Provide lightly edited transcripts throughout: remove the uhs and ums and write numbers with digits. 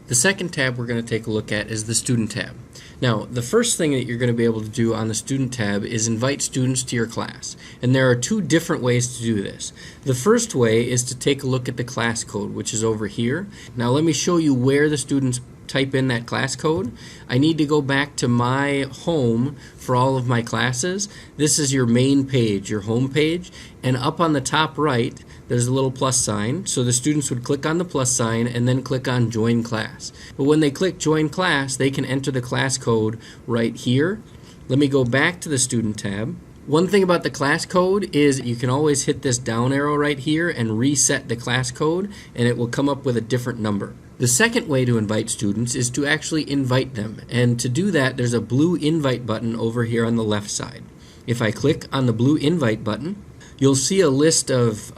The second tab we're going to take a look at is the Student tab. Now, the first thing that you're going to be able to do on the Student tab is invite students to your class. And there are two different ways to do this. The first way is to take a look at the class code, which is over here. Now, let me show you where the students type in that class code. I need to go back to my home for all of my classes. This is your main page, your home page, and up on the top right there's a little plus sign, so the students would click on the plus sign and then click on join class. But when they click join class, they can enter the class code right here. Let me go back to the Student tab. One thing about the class code is you can always hit this down arrow right here and reset the class code, and it will come up with a different number. The second way to invite students is to actually invite them, and to do that there's a blue invite button over here on the left side. If I click on the blue invite button, you'll see a list of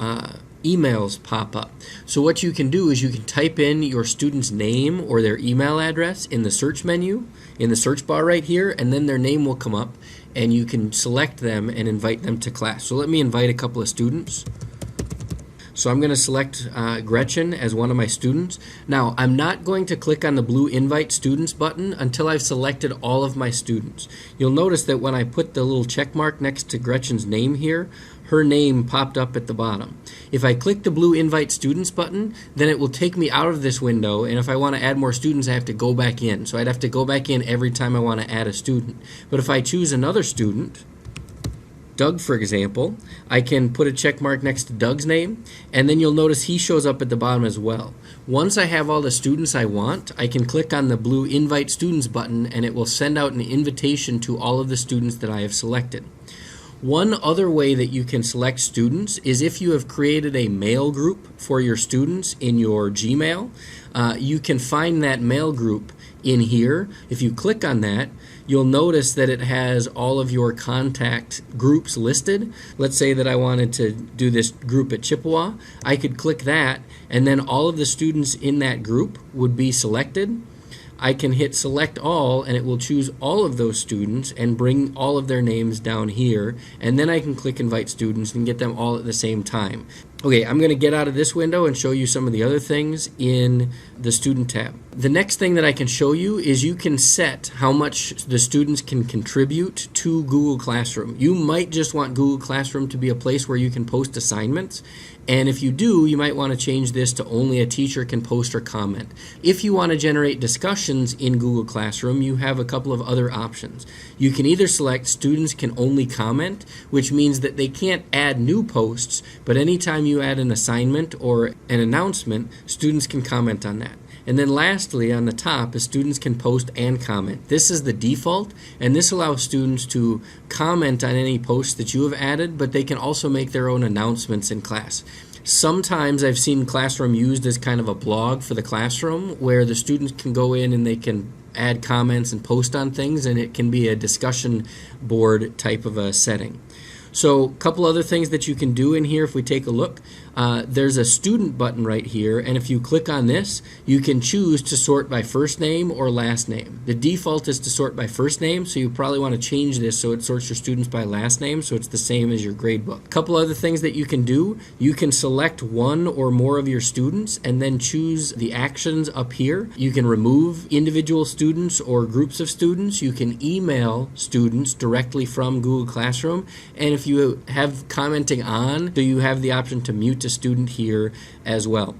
emails pop up. So what you can do is you can type in your student's name or their email address in the search menu, in the search bar right here, and then their name will come up and you can select them and invite them to class. So let me invite a couple of students. So I'm going to select Gretchen as one of my students. Now, I'm not going to click on the blue Invite Students button until I've selected all of my students. You'll notice that when I put the little check mark next to Gretchen's name here, her name popped up at the bottom. If I click the blue Invite Students button, then it will take me out of this window, and if I want to add more students, I have to go back in. So I'd have to go back in every time I want to add a student. But if I choose another student, Doug, for example, I can put a check mark next to Doug's name, and then you'll notice he shows up at the bottom as well. Once I have all the students I want, I can click on the blue Invite Students button, and it will send out an invitation to all of the students that I have selected. One other way that you can select students is if you have created a mail group for your students in your Gmail. You can find that mail group in here. If you click on that, you'll notice that it has all of your contact groups listed. Let's say that I wanted to do this group at Chippewa. I could click that, and then all of the students in that group would be selected. I can hit select all, and it will choose all of those students and bring all of their names down here, and then I can click invite students and get them all at the same time. Okay, I'm going to get out of this window and show you some of the other things in the Student tab. The next thing that I can show you is you can set how much the students can contribute to Google Classroom. You might just want Google Classroom to be a place where you can post assignments, and if you do, you might want to change this to only a teacher can post or comment. If you want to generate discussions in Google Classroom, you have a couple of other options. You can either select students can only comment, which means that they can't add new posts, but anytime you add an assignment or an announcement, students can comment on that. And then lastly, on the top, is students can post and comment. This is the default, and this allows students to comment on any posts that you have added, but they can also make their own announcements in class. Sometimes I've seen Classroom used as kind of a blog for the classroom where the students can go in and they can add comments and post on things, and it can be a discussion board type of a setting. So a couple other things that you can do in here if we take a look. There's a student button right here, and if you click on this, you can choose to sort by first name or last name. The default is to sort by first name, so you probably want to change this so it sorts your students by last name so it's the same as your grade book. A couple other things that you can do. You can select one or more of your students and then choose the actions up here. You can remove individual students or groups of students. You can email students directly from Google Classroom, and if you have commenting on, so you have the option to mute a student here as well.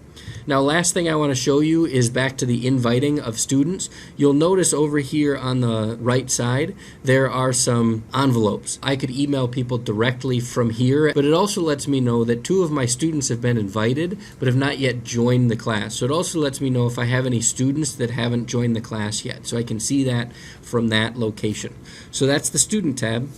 Now, last thing I want to show you is back to the inviting of students. You'll notice over here on the right side there are some envelopes. I could email people directly from here, but it also lets me know that 2 of my students have been invited but have not yet joined the class. So it also lets me know if I have any students that haven't joined the class yet. So I can see that from that location. So that's the Student tab.